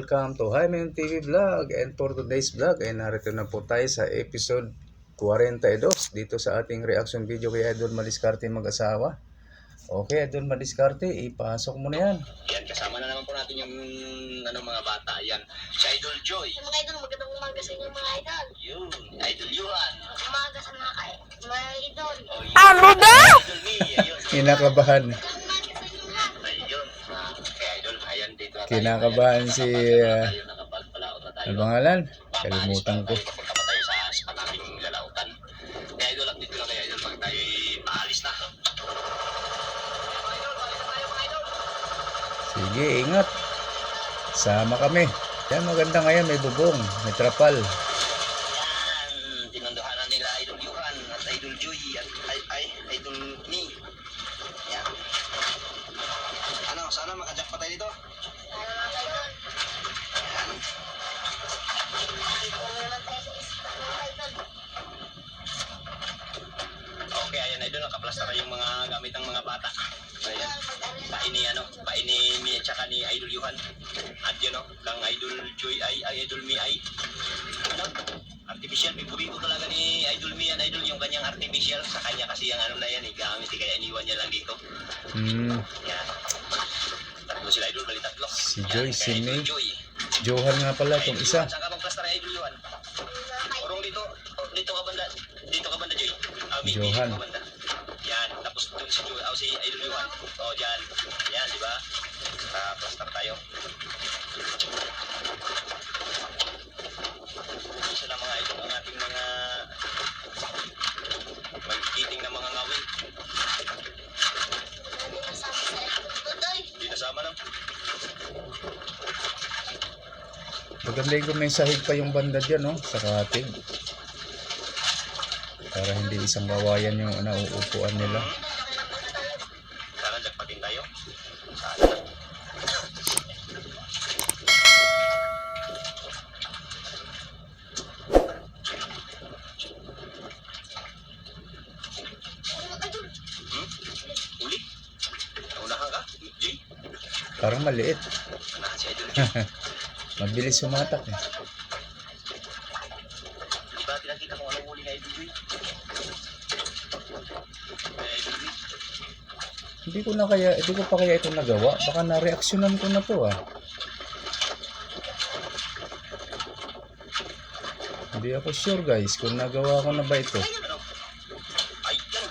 welcome to Jaime TV Vlog. And for today's vlog ay narito na po tayo sa episode 42 dito sa ating reaction video kay Idol Madiskarte mag-asawa. Okay, Idol Madiskarte, ipasok mo na yan. Yan, kasama na naman po natin yung mga bata. Yan, si Idol Joy. Mga idol, magandang umaga sa inyo mga idol. Yun, Idol Yuhan. Umaga sa mga idol. Oh, ano daw? Idol Me, ayun. Kinakabahan. Ayun, kay Idol, ayan dito na tayo. Kinakabahan si... Nakapagpalaot na tayo. ano pangalan? Kalimutan ko. Papunta pa tayo sa nating lalautan. Kaya Idol, update ko lang kay Idol pag tayo maalis na. Sige, ingat. Sama kami. Yan, maganda ngayon. May bubong. May trapal. Yan, tinunduhanan nila Idol Yuhan at Idol Joy at Idol Me. Yan. Ano, sana makajack pa tayo dito. Para mga idol. Yan. Dito naman tayo sa isla mga idol. Okay, ayan Idol, nakaplastar na yung mga gamit ng mga bata. Ayan. Paini Mi at saka ni Idol Yuhan. At yun o, kang Idol Joy ay Idol Me ay ano? Artificial, bigo-bigo talaga ni Idol Me yan, Idol, yung kanyang artificial. Sa kanya kasi yung ano na yan, gamit, kaya iniwan niya lang dito. Yan. Tatlo sila Idol, bali tatlo. Si Yan, Joy, kay si Idol May. Joy. Johan nga pala itong Idol isa. Yuhan, saan ka magplastar ni Idol Yuhan? Orong dito ka banda. Dito ka banda, Joy. May Johan. ka banda. Yan, tapos doon si Joy, si Idol Yuhan. O, dyan. Yan, di ba? Plastar tayo. Isa na mga idol ang ating mga magkiting na mga ngawin. Hindi kasama sa idol ko, Doy. Hindi nasama lang. Maganda yung kumensahig pa yung banda dyan, no? Sa katig. Para hindi isang kawayan yung nauupuan nila. Sana jackpatin tayo. Sana. Uli? Naunahan ka? Jay? Parang maliit. Naunahan si Idol Jay. Mabilis sumatak eh. Di ba pinakita kung anong uli na Idol Jay? Idol Jay? Hindi ko pa kaya ito nagawa. Baka na-reaksyonan ko na to ah. Hindi ako sure guys kung nagawa ko na ba ito. Ano? Ayan.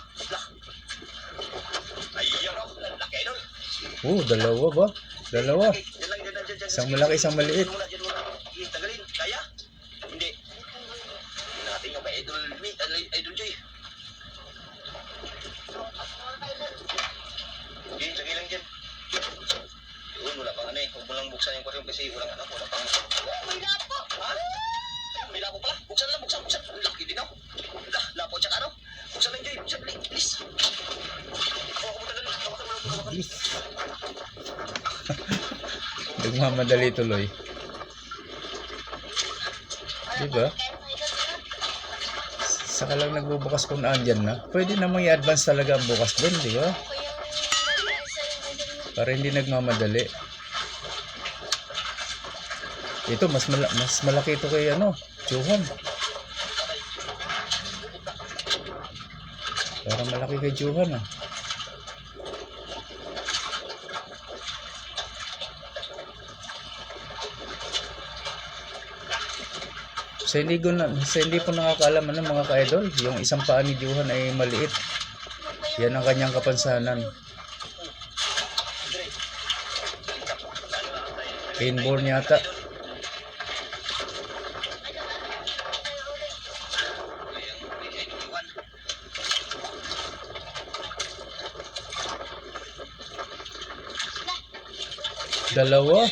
Ayan o. Laki Idol. Dalawa ba? Dalawa. Diyan lang, diyan. Isang malaki, isang maliit. Diyan muna. Sige, tagalin. Kaya? Hindi. Hindi natin yung kay Idol Me, Idol Joy. Sige, lagay lang dyan. Yun, wala pang ano eh. Huwag mo lang buksan yung kwaryo kasi wala pang... May lapo. Ha? May lapo pala. Buksan lang, buksan. Ang laki din ako. Lapo tsaka ano? Buksan lang, Joy. Buksan, please. Hawakan mo tagal. Hawakan mo. Nagmamadali tuloy. Diba? Saka lang nagbubukas kung andyan na. Pwede namang i-advance talaga ang bukas doon, di ba? Para hindi nagmamadali. Ito, mas malaki ito kay Johan. Para malaki kay Johan ah. Sa hindi po nakakaalam mga ka-idol, yung isang paa ni Johan ay maliit. Yan ang kanyang kapansanan. Inborn yata. Dalawa.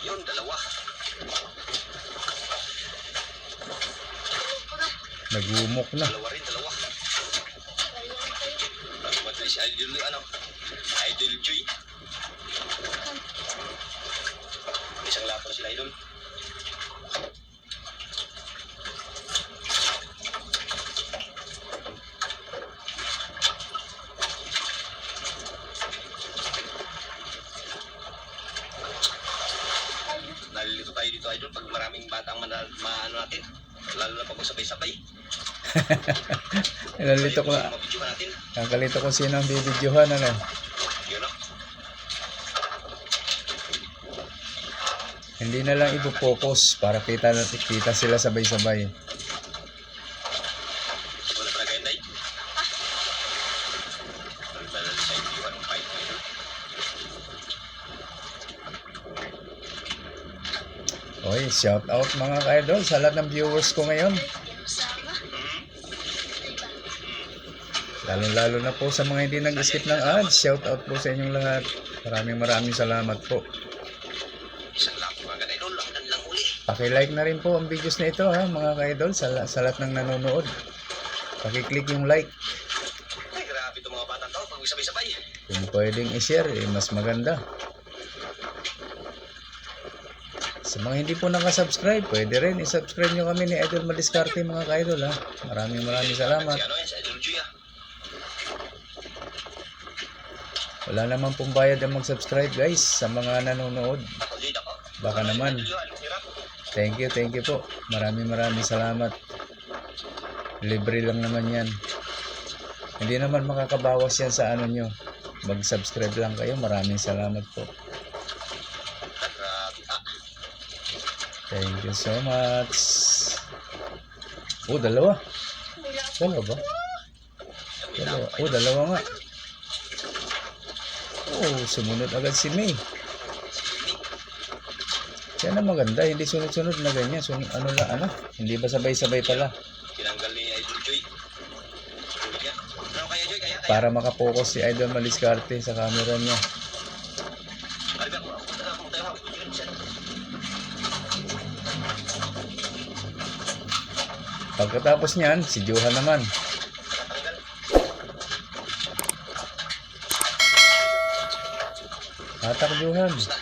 Yun, dalawa. Nagumok na. Dalawa rin, dalawa. Madalis Idol, Idol Joy. Isang lapo na sila Idol. maano natin. Lalo na pag sabay-sabay. Nalito ko, Mabidyohan natin. nakalito ko sino ang bibidyohan, ano. Yun o. Hindi na lang ipo-focus para kita sila sabay-sabay. Wala pala kayo, Day. Wala sa idiwan ng fight mo yun. Oy, shout out mga ka-idol sa lahat ng viewers ko ngayon. Sama. Lalo-lalo na po sa mga hindi nag-skip ng ads. Shout out po sa inyong lahat. Maraming salamat po. Isang lang mga ka-idol. Ang kanilang uli. Paki-like na rin po ang videos na ito ha mga ka-idol sa lahat ng nanonood. Paki-click yung like. Ay, grabe itong mga batang to. Pag sabay-sabay. Kung pwedeng i-share, mas maganda. Sa mga hindi po nakasubscribe, pwede rin i-subscribe nyo kami ni Idol Madiskarte mga ka-idol ha. Maraming salamat. Si ano yan, sa Idol Joy ah. Wala naman pong bayad ang mag-subscribe guys sa mga nanonood. Ako, Joy, ako. Baka naman. Idol Joy, anong hirap? Thank you po. Maraming salamat. Libre lang naman yan. Hindi naman makakabawas yan sa ano nyo. Mag-subscribe lang kayo. Maraming salamat po. Grabe ah. Thank you so much. Oh, dalawa. Dalawa ba? Dalawa. Oh, dalawa nga. Oh, sumunod agad si May. Yan ang maganda. Hindi sunod-sunod na ganyan. Ano lang, ano? Hindi ba sabay-sabay pala? Tinanggal ni Idol Joy. Tulog niya. Ano kaya, Joy? Kaya? Para makapokus si Idol Madiskarte sa camera niya. Alga, ako tayo hapon yun siya. Pagkatapos niyan, si Johan naman. Tanggal. Hatak Johan. Basta.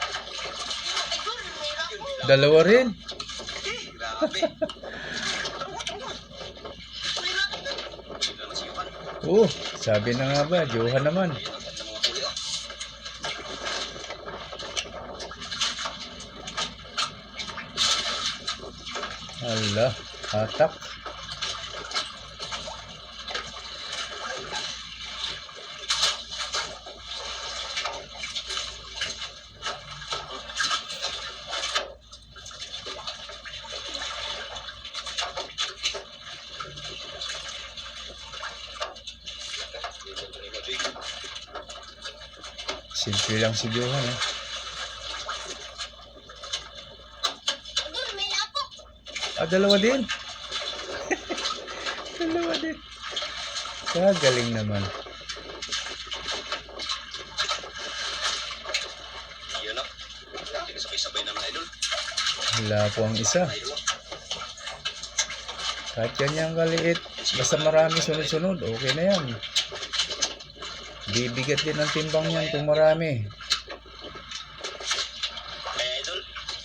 Idol, mahirap po. Dalawa rin. Grabe. Mahirap po. Ito naman si Yukan. Oh, sabi na nga ba, Johan naman. Ayun, ang ganda mga huli oh. Hala, hatak. Simple lang si Johan eh. Idol, mahirap po. Ah, dalawa din. Dalawa din. Galing naman. Yun oh. Sabay-sabay naman Idol. Wala po ang isa. Idol oh. Kahit kanyang kaliit, basta marami sunod-sunod, okay na yan. Bibigat din ang timbang niyan kung marami. Kaya Idol.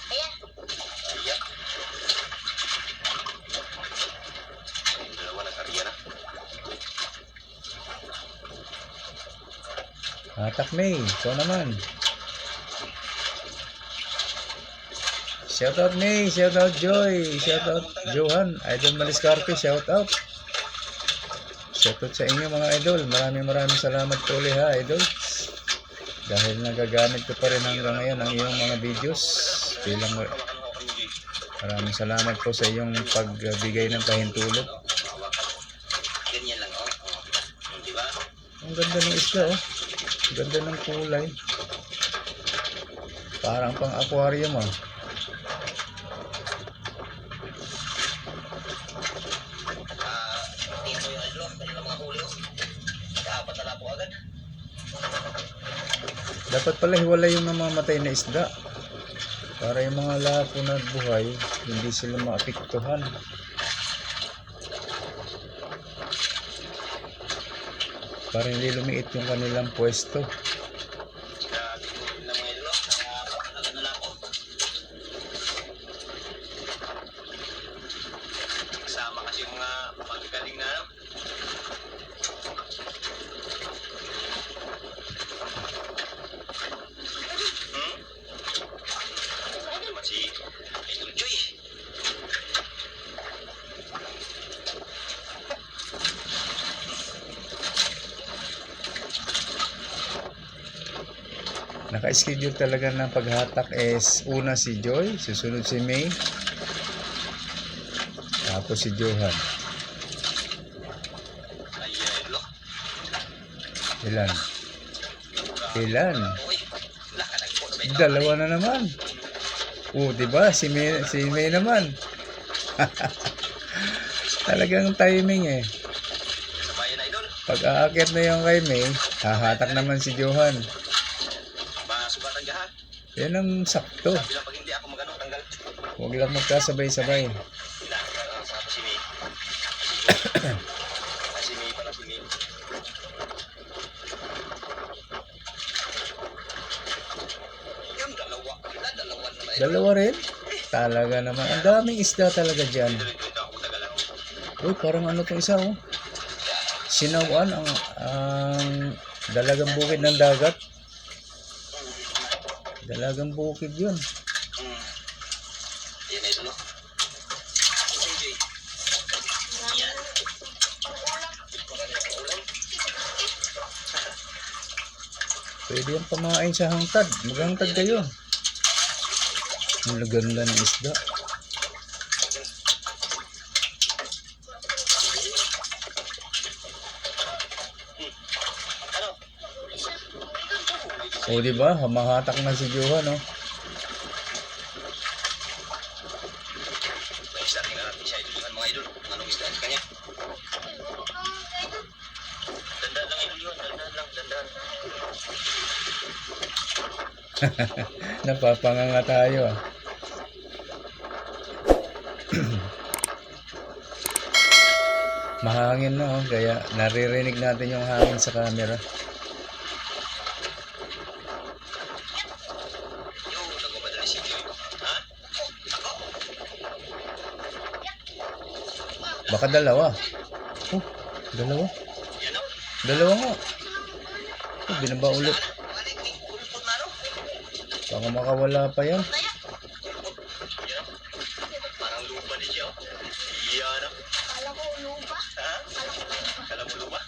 Ayan. Ayan. Yung dalawa nag-arya na. Hatak May, ikaw naman. Shoutout May, shoutout Joy, shoutout Johan, Idol Madiskarte, shoutout. Shoutout sa inyo mga idol. Maraming salamat po ulit ha idol. Dahil nagagamit ko pa rin hanggang ngayon ang iyong mga videos. Bilang Hawakan mo, Joy. maraming salamat po sa iyong pagbigay ng pahintulot. Hawakan. Ganyan lang oh. Oh. Diba? Ang ganda ng isda oh. Ang ganda ng kulay. Parang pang aquarium ah. Tingnan mo yung Idol oh. Kanila mga huli oh. Kaapat na lapo agad. Dapat pala hiwalay yung namamatay na isda. Para yung mga lapo na buhay, hindi sila maapektuhan. Para hindi lumiit yung kanilang pwesto. Grabe yung mga Idol oh. Kaapat agad na lapo. Kasama kasi yung mga magagaling na ano. Hmm? Naka-schedule talaga ng paghatak is una si Joy, susunod si May, tapos si Johan. Ay, lo. Ilan? Ilan? Uy, wala ka nagpo. Sabay tao. Dalawa na naman. Diba? Si May naman. Talagang timing eh. Sabayan, idol. Pag aakyat na yung kay May, hahatak naman si Johan. Masugatan ka ha. Yan ang sakto. Sabi lang pag hindi ako magano tanggal. Huwag lang magkasabay-sabay. Sa si May. Si May pala si May. Yung dalawa. Dalawa na idol. Dalawa rin? Talaga naman. Ang daming isda talaga dyan. Dito ako tagalan. Uy, parang ano itong isa oh. Sinawan ang dalagang bukid ng dagat. Dalagang bukid yun. Ayan idol. No? Okay, Yan. Pwede yung pamain sa hangtad. Maghangtad kayo. Ang ganda ng isda. Ano? O diba, hamahatak na si Johan oh. May isda tingnan natin siya idol mga idol. Anong isda sa kanya? Dandan lang idol yun. Dandan lang. Dandan. Napapanganga tayo ah. Mahangin na oh, kaya naririnig natin yung hangin sa camera. Yo, nagmamadali si Joy. Ha? Ako? Baka dalawa. Oh, dalawa. Yan o. Dalawa nga. Oh, binaba ulit. Balik eh. Kulpot na no? Baka makawala pa yan. Yan o. Parang lupa din siya o. Yan o. Kala ko lupa. Ha? Kala ko lupa. Kala mo lupa?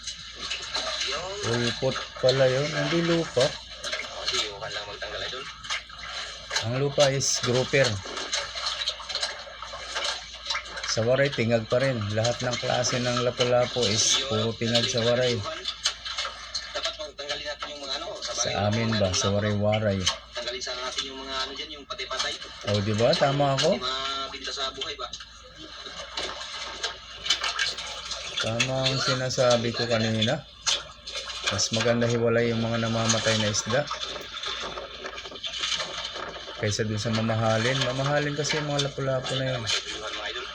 Yung. Ulpot pala yun. Hindi lupa. Sige, huwag lang magtanggal idol. Ang lupa is grouper. Sa waray, tingag pa rin. Lahat ng klase ng lapu-lapu is puro tingag sa waray. Dapat tanggalin natin yung mga ano. Sa amin ba? Sa waray-waray. Tanggalin sana natin yung mga ano dyan, yung patay-patay. O diba? Tama ako? Yung mga binta sa buhay ba? Tama ang sinasabi ko kanina. Mas maganda hiwalay yung mga namamatay na isda kaysa dun sa mamahalin. Mamahalin kasi yung mga lapu-lapu na yun. Pilihan mga idol.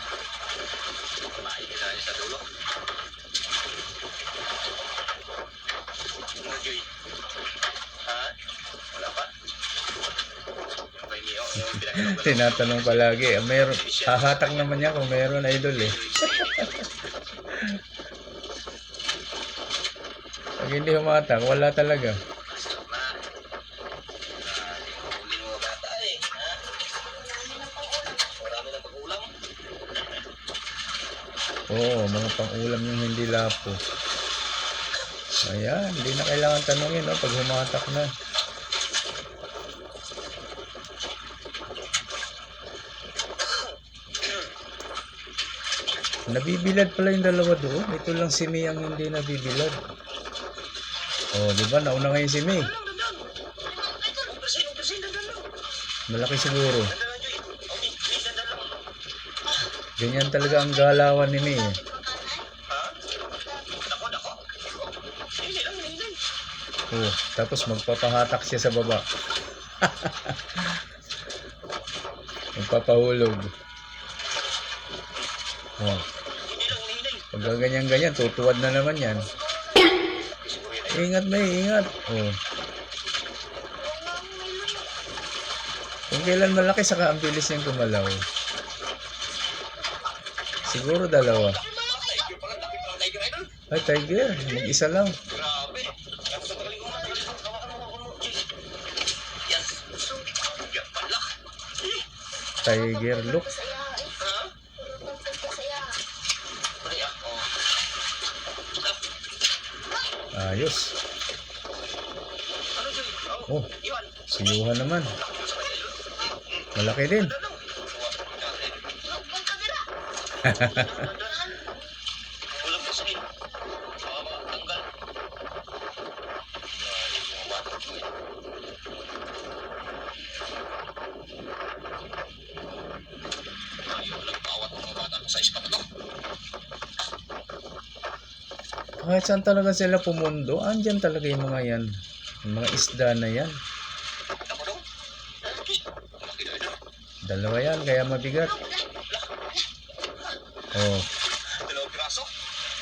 Maigil na sa dulo. Mga Joy. Ha? Wala pa? Okay, Mio. Yung pinagalaw. Tinatanong palagi. Meron, hahatak naman niya kung meron idol eh. Pag hindi humatak, wala talaga. Masarap na. Huli mga bata eh. Ha? Marami ng pag-ulam. Oo, mga pang-ulam yung hindi lapo. Ayan, hindi na kailangan tanongin no, pag humatak na. Nabibilad pala yung dalawa doon. Ito lang si May ang hindi nabibilad. Oh, di ba? Nauna ngayon si May. Malaki siguro. Ganyan talaga ang galawan ni May. Ha? Dako, dako. Hindi lang, hindi. Oh, tapos magpapahatak siya sa baba. Magpapahulog. Oh. Hindi lang, hindi. Pag ganyan-ganyan, tutuwad na naman yan. Ingat May, ingat. Oh. Kung kailan malaki, saka ang bilis niyang gumalaw. Siguro dalawa. Tiger pala, tapi pala tiger idol. Ay, tiger. Mag-isa lang. Grabe. Tapos ang galing ko nga, tagalin ko. Hawakan mo. Yan. Yan pala. Tiger look. Saya eh. Ha? Saya. Pati ako. Ayos. Ano Joy? Oh. Iwan. Si Johan naman. Malaki din. Huwag ka dira. Walang pasahin. Tanggal. Ayaw lang bawat mga bata sa ispat to. Kahit saan talaga sila pumundo, andyan talaga yung mga yan. Yung mga isda na yan. Tama daw. Malaki na ito. Dalawa yan, kaya mabigat. Oh, Dalawang piraso.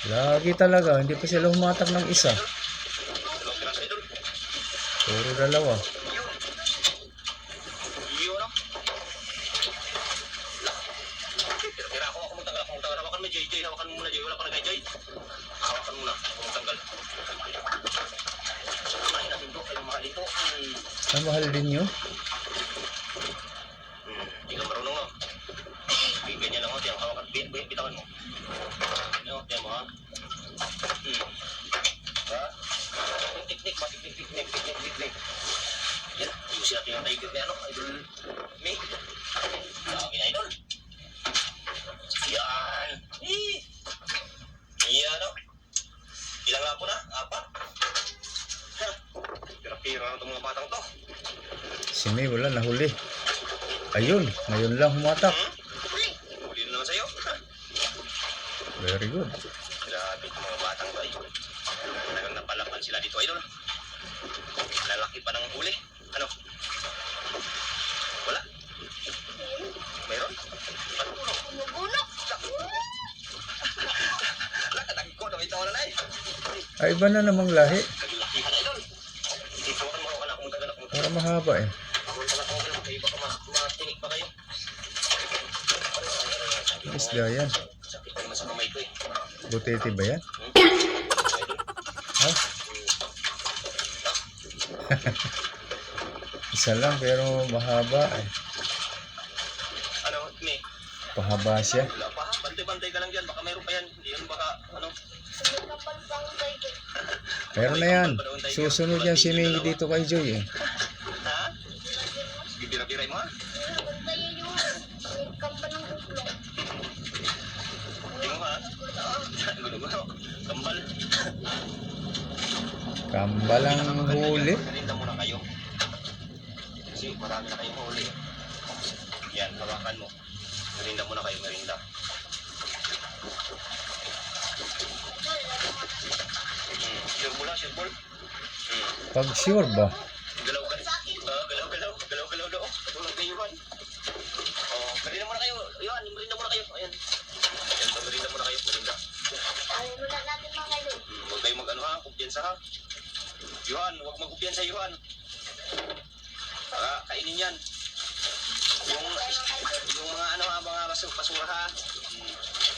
lagi talaga. Hindi pa sila humatak ng isa. Dalawang piraso idol. Puro dalawa. Yun no. Kira ako magtanggal. Hawakan mo JJ. Hawakan mo muna JJ. Wala pa na JJ. Hawakan muna. Magtanggal. Kumain natin to. Kayo mahal ito. Ang mahal din nyo. Hindi ka marunong no. Ganyan lang mo. Tiyang hawakan. Bitawan mo. Ano? Tiyang mo ha. Ha? Teknik ba? Teknik. Yan. Ayusin natin yung tiger na ano. Idol May. Lagi na idol. Yan. Yan no. Ilang nga po na? 4? Pira-pira na itong mga batang to. Si May wala, nahuli. Ayun, ngayon lang humatak. Huli na naman sa'yo. Very good. Grabe itong mga batang to ay. Talagang napalapan sila dito idol. Lalaki pa ng huli. Ano? Wala? Mayroon? Ano puno? Gumuguno. Wala ka nagko na may tawa na eh. Ay, iba na namang lahi. Naglakihan na idol. Dito ka mo ka na kung tagal ako. Para mahaba eh. Ako talaga ako lang. Kayo baka matinig pa kayo. Isda yan. Sakit naman sa kamay ko eh. Butete ba yan? Ha? Isa lang pero mahaba eh. Ano, May? Pahaba siya. Wala pa ha? Bantay-bantay ka lang dyan. Baka mayroon pa yan. Hindi yan baka, ano? Sige kapal pang tiger. Meron na yan. Susunod yan si May dito kay Joy eh. Ha? Bibira-biray mo ha? Bantayan yung kampan ng uklong. Hindi mo ha? Gulo-gulo. Kambal. Kambalang huli. Merinda muna kayo. Kasi marami na kayong huli. Yan, hawakan mo. Merinda muna kayo, merinda. Sure ball ha, sure ball. Pag sure ba? Galaw ka. Galaw daw. Tulog kayo Yuhan. Oh, merinda muna kayo. Yuhan, merinda muna kayo. Ayan. Ayan, merinda muna kayo, merinda. Ayaw muna natin mga kayo. Huwag kayo mag-ano ha, kumpiyansa ha. Yuhan, huwag mag-kumpiyansa Yuhan. Baka kainin yan. Yung mga ano ha, mga basura ha.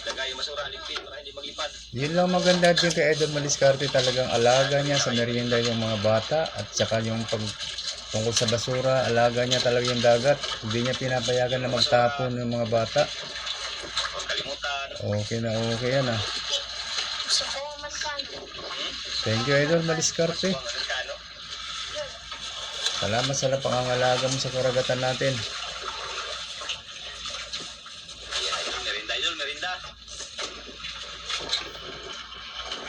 Lagay yung basura, ligpit para hindi maglipad. Yun lang maganda din kay Idol Maliscarte, talagang alaga niya sa merienda yung mga bata at saka yung tungkol sa basura, alaga niya talaga yung dagat. Hindi niya pinapayagan na magtapon yung mga bata. Huwag kalimutan. Okay na okay yan ah. Gusto ko man kano. Thank you Idol Maliscarte. Mga Amerikano. Salamat sa pangangalaga mo sa karagatan natin. Ayan, merinda idol, merinda.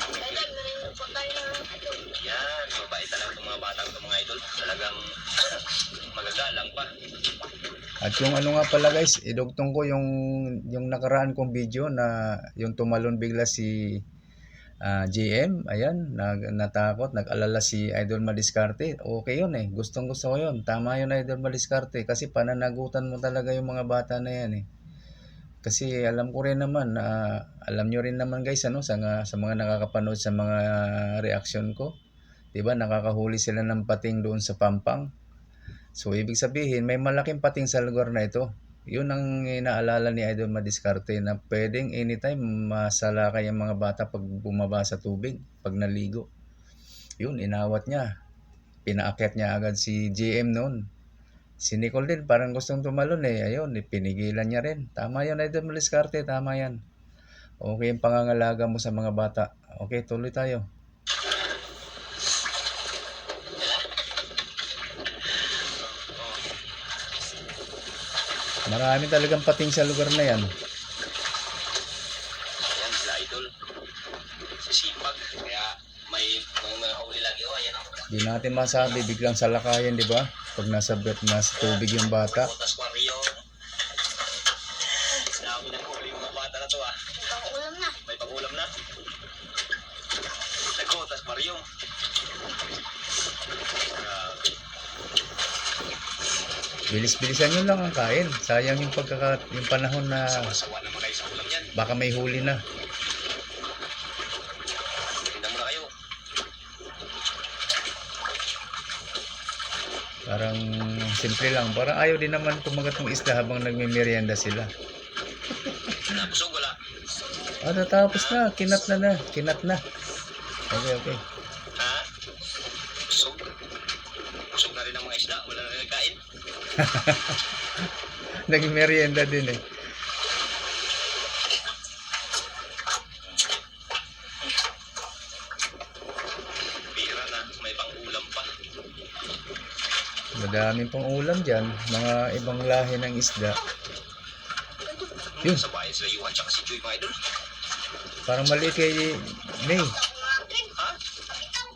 Idol, meron po tayo ng idol. Yan, mabait talaga itong mga batang itong mga idol. Talagang magagalang pa. At yung ano nga pala guys, idugtong ko yung nakaraan kong video na yung tumalon bigla si GM, ayan, natakot, nag-alala si Idol Maliscarte. Okay yun eh, gustong gusto ko yun. Tama yun Idol Maliscarte kasi pananagutan mo talaga yung mga bata na yan eh. Kasi alam ko rin naman, alam nyo rin naman guys, ano, sa mga nakakapanood sa mga reaction ko. Diba, nakakahuli sila ng pating doon sa Pampang. So, ibig sabihin, may malaking pating sa lugar na ito. Yun ang inaalala ni Idol Maliscarte na pwedeng anytime masalakay ang mga bata pag bumaba sa tubig, pag naligo. Yun, inawat niya. Pinaakyat niya agad si GM noon. Si Nicole din parang gustong tumalon eh. Ayun, pinigilan niya rin. Tama yan Idol Maliscarte, tama yan. Okay yung pangangalaga mo sa mga bata. Okay, tuloy tayo. Marami talagang pating sa lugar na yan. Ayan sila idol. Sisipag. Kaya may mga huli lagi. O, ayan o. Di natin masabi, biglang salakayan, di ba? Pag nasa tubig yung bata. Butas Mario. Dami ng huli yung mga bata na to ah. Pang-ulam na. May pag-ulam na. Nagbutas Mario. Grabe. Bilis-bilisan nyo lang ang kain. Sayang yung yung panahon na Sawa naman kayo sa ulam yan. baka may huli na. Tingnan mo na kayo. Parang simple lang. Parang ayaw din naman kumagat ng isda habang nagme-merienda sila. Nabusog wala. Ah, natapos na. Kinat na. Kinat na. Okay, okay. Ha? Busog. Busog na rin ang mga isda. Wala na rin nagkain. Nagme-merienda din eh. Pira na. May pang-ulam pa. Madaming pang ulam dyan. Mga ibang lahi ng isda. Yun. Sa bayan sila Yuhan tsaka si Joy mga idol. Parang maliit kay May. Ha?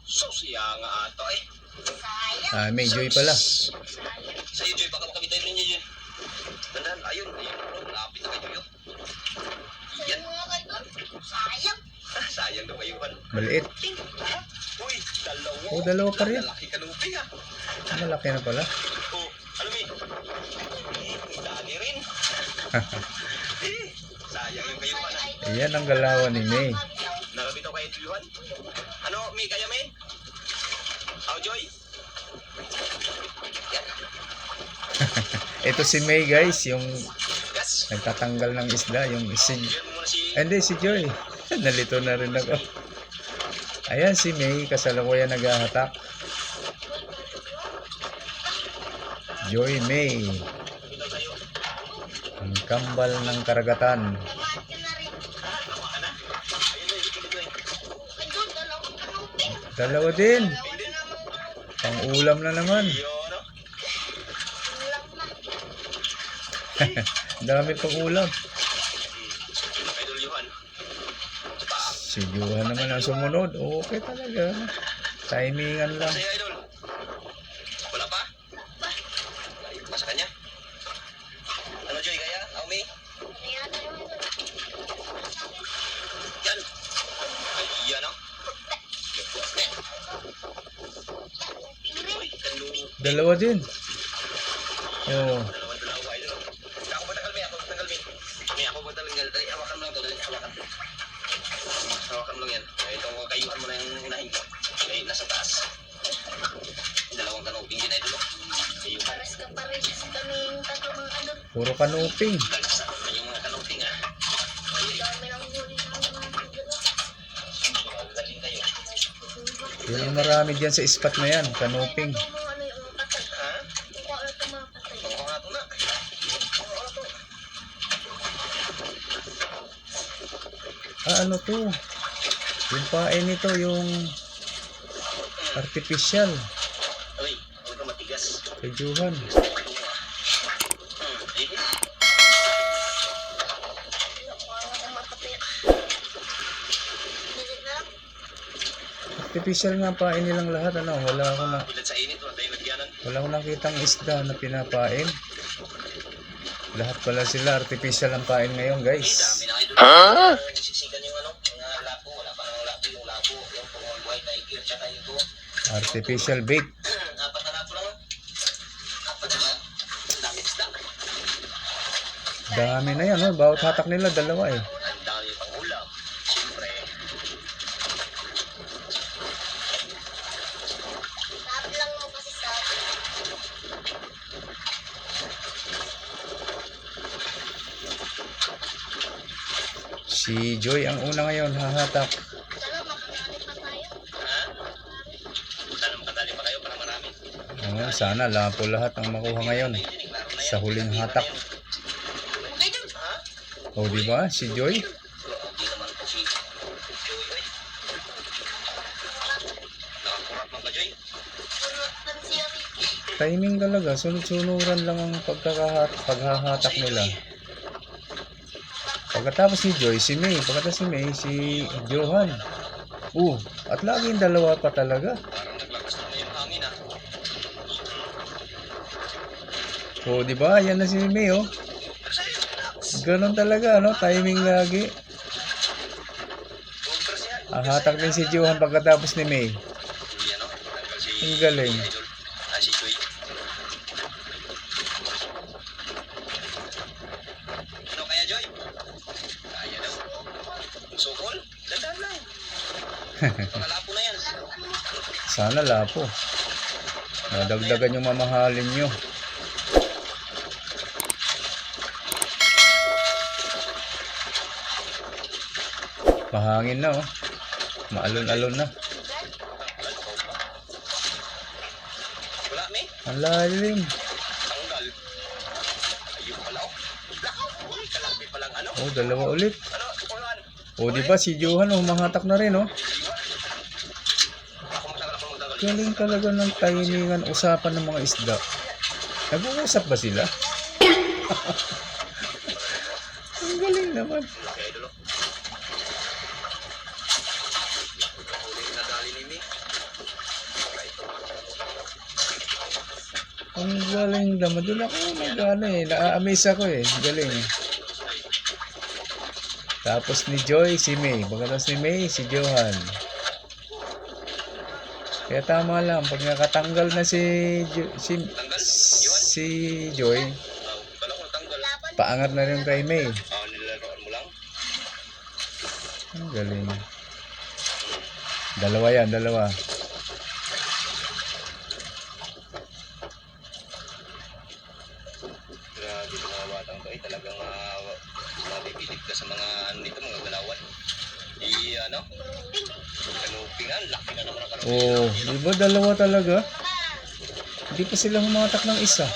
Sos, iya nga ato eh. Sayang. Ah, May Joy pala. Sa iyo Joy, baka makamit tayo ninyo Joy. Tandaan, ayun, ayun. Lapit na kay Joy. Yan. Sayang mga kaidol. Sayang. Sayang daw kayo Yuhan. Maliit. Uy, dalawa. Oh, dalawa pa rin. Lalaki kanuping ah. Malaki na pala. Oh, alam eh. Dali rin. Sayang yung kayo Yuhan ah. Ayan ang galawan ni May. Nakabitaw kayo Yuhan. Ano, May, kaya May? How Joy? Yan. Ito si May guys, yung Gas. nagtatanggal ng isda, yung si... Yan mo muna si... Hindi, si Joy. Nalito na rin ako. Ayan si May, kasalukuyan naghahatak. Joy May, Bitaw tayo. ang kambal ng karagatan. Lamat ka na rin. Tawa ka na. Ayun na, ito dito eh. Kaidol, dalawang kanuping. Dalawa din. Dalawa na naman. Pang ulam na naman. Yun, no? Ulam na. Dami pang ulam. Yung Idol Yuhan. Si Johan naman ang sumunod. Okay talaga. Timingan lang. Sa'yo, Idol. Wala pa? Layo pa sa kanya. Ano, Joy, kaya? Aumi? Ayan na naman. Yan. Ayan, no? Uy, kanlungo. Dalawa din. Oh, Dalawa, Idol. Ako ba tanggal, May? Ako ba tanggal, May? May, ako ba tanggal? Dali, hawakan mo lang to. Dali, hawakan. Hawakan mo lang yan. Ito, kayuhan mo na yung unahin ko. Okay, nasa taas. Dalawang kanuping din, Idol. Kayuhan. Pares ka pares kaming tatlo mga idol. puro kanuping. Dagsa naman yung mga kanuping, ah. Ayun, Dami ng huli ng mga idol. magagaling kayo. Yun ang marami dyan sa spot na yan. Kanuping. Ano ano yung mga patay. Ha? Kuha na itong mga patay. Ang mga ito na. Ah, ano to? Yung pain nito, yung artificial. Uy, huwag ka matigas. Kay Johan. Eh, Kuha na itong mga patay. Dilit na lang. Artificial nga pain nilang lahat. Ano, bilad sa init, wala tayong lagyanan. wala akong nakitang isda na pinapain. Lahat pala sila artificial ang pain ngayon, Eh, guys. dami na kayo. Nagsisigan yung ano, mga labo. Wala pa nang labo, yung labo. Yung white tiger, tsaka yung to. Artificial bait. Apat na labo lang. Apat na lang. Ang dami isda. Dami na yan, oh. Bawat hatak nila, dalawa eh. Ang dami pang ulam. Siyempre. Sabi lang mo kasi sa Si Joy ang una ngayon, hahatak. sana makakali pa tayo. Ha? Sana makadali pa kayo para marami. Oh, sana lapo lahat ang makuha ngayon sa huling hatak. Okay dun. Ha? O, di ba? Si Joy. Hindi naman po si Joy, oy. Nakakurat man ka, Joy? Punutan siya Ricky. Timing talaga. Sunod-sunuran lang ang paghahatak nila. Pagkatapos ni Joy, si May. Pagkatapos si May, si Johan. At laging dalawa pa talaga. Parang naglakas na yung hangin ah. Di ba? Yan na si May, oh. Ganon talaga, no? Timing lagi. Contras yan. Hatak din si Johan pagkatapos ni May. Yan o. Tanggal si Ang galing. Idol. Si Joy. Ano kaya Joy? Kaya daw. Sukol? Dandan lang. Pakalapo na yan. Sana lapo. Nadagdagan yung mamahalin nyo. Mahangin na, oh. Maalon-alon na. Wala, me? Ang lalim. Tanggal. Ayun pala, oh. Uy, kalabi palang ano. Dalawa ulit. Ano? Ulan. Di ba si Johan, humahatak na rin, oh. Ako magtanggal. Galing talaga ng timingan, usapan ng mga isda. Nag-uusap ba sila? Ang galing naman. Laki idol, oh. Huli na dali ni me. Ang galing naman. Doon ako nag-ano eh. Na-amaze ako eh. Galing eh. Tapos ni Joy, si May. Pagkatapos ni May, si Johan. Kaya tama lang. Pag nakatanggal na si Joy, Kala ko natanggal. paangat na rin kay May. Nilaroan mo lang. Ang galing. Dalawa yan, dalawa. Grabe yung mga batang to ay talagang mabibilib ka sa mga ano nito, mga galawan. Kanupingan, laki na naman ang kanupingan. Diba dalawa talaga? Hindi pa sila humatak ng isa.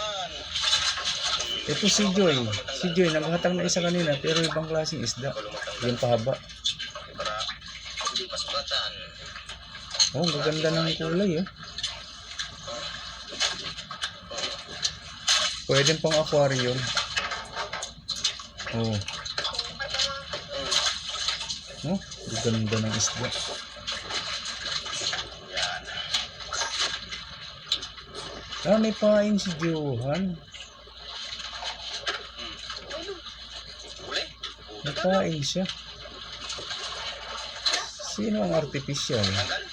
Ito si Joy. Si Joy, naghatak na isa kanina pero ibang klaseng isda. Yung pahaba. Para hindi pasugatan. Ang gaganda ng kulay eh. Pwedeng pang aquarium. Gaganda ng isda. Yan. May pain si Johan. Uli? May pain siya. Sino ang artificial? Tanggal?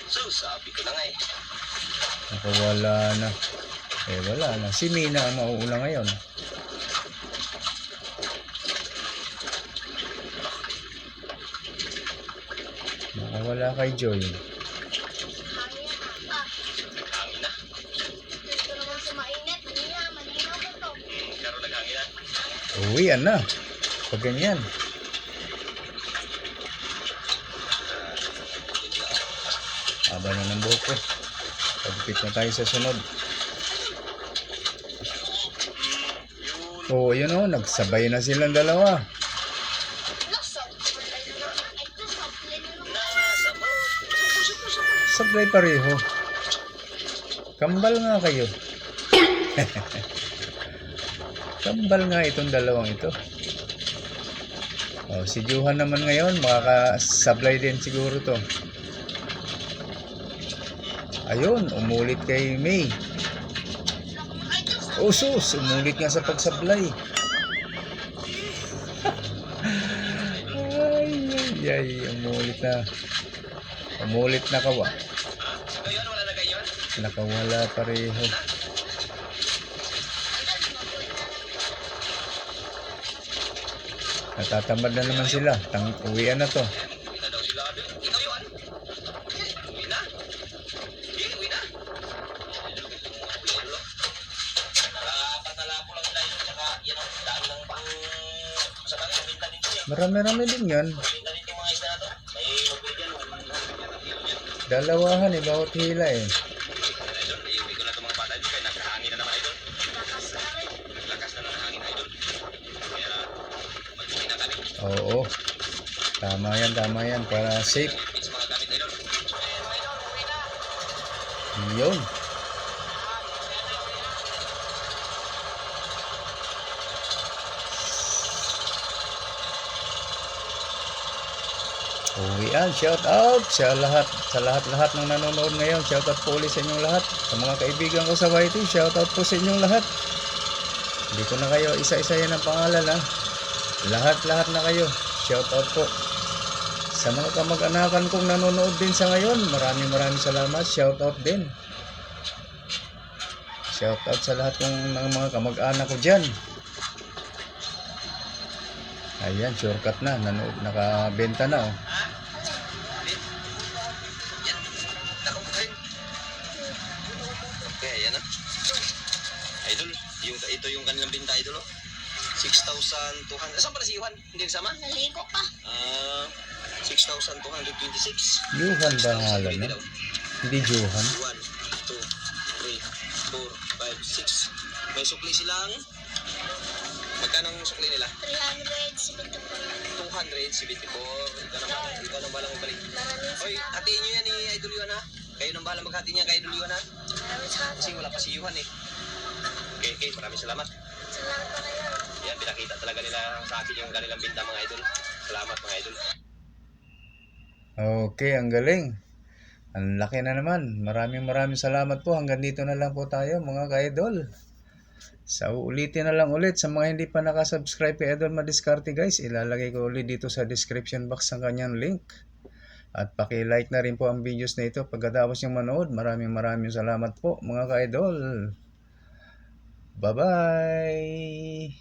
So, sabi ko na nga eh. Nakawala na. Wala na. Si Mina ang mauula ngayon. Nakawala kay Joy. Hangin na. Hangin na. Dito naman sa mainit. Malinaw ba to? Pero naghanginan. Uwian na. Pag ganyan. Haba na ng buhok ko. Pagpit na tayo sa sunod. Yun o. Nagsabay na silang dalawa. Sablay pareho. Kambal nga kayo. Kambal nga itong dalawang ito. Si Johan naman ngayon, makakasablay din siguro to. Ayun, umulit kay May. Sus, umulit nga sa pagsablay. Ay, umulit na. Umulit na kawa. Ngayon, wala na ganyan? Nakawala pareho. Natatamad na naman sila. Uwian na to. Kita daw sila. Ikaw yun? Uwi na? Uwi na? Nakapatala ko lang sila yun. Tsaka yan ang daan ng pang... Sa bagay, kuminta din siya. Marami-rami din yan. Kuminta din yung mga isda na to. May magbigyan. Dalawahan eh, bawat hila eh. Idol, iuwi ko na itong mga bata. Kaya nagkahangin na naman, Idol. Naglakas na ng hangin, Idol. Kaya mag-uwi na kami. Oo. Tama yan. Para safe. It's mga gamit, Idol. Yun. Yan, shout out sa lahat ng nanonood ngayon. Shout out po ulit sa inyong lahat. Sa mga kaibigan ko sa YT, shout out po sa inyong lahat. Hindi ko na kayo isa-isa yan ang pangalan ha. Lahat na kayo. Shout out po. Sa mga kamag-anakan kong nanonood din sa ngayon, maraming salamat. Shout out din. Shout out sa lahat ng mga kamag-anak ko dyan. Ayan, shortcut na. Nakabenta na oh. Okay, ayan na. Idol, ito yung kanilang binta, idol, oh. 6,200. Saan pala si Juan? Hindi kasama? Naligo ka. 6,226. Johan ba ang ngalan na? Hindi Johan. 1, 2, 3, 4, 5, 6. May sukli silang... Magkano ang sukli nila? 374. 274. Ikaw nang balang magbalik. Maraming Hoy, hatiin nyo yan ni Idol Yuhan, ha? Kayo nang balang maghati niya kay Idol Yuhan, ha? salamat. Kasi wala pa si Yuhan, eh. Okay, maraming salamat. Salamat pa kayo. Yan, pinakita talaga nila sa akin yung kanilang binta, mga idol. Salamat, mga idol. Okay, ang galing. Ang laki na naman. Maraming salamat po. Hanggang dito na lang po tayo mga ka-idol. So ulitin na lang ulit sa mga hindi pa nakasubscribe kay Idol Madiskarte guys. Ilalagay ko ulit dito sa description box ang kanyang link. At paki-like na rin po ang videos na ito pagkatapos yung manood. Maraming salamat po mga ka-idol. Bye-bye!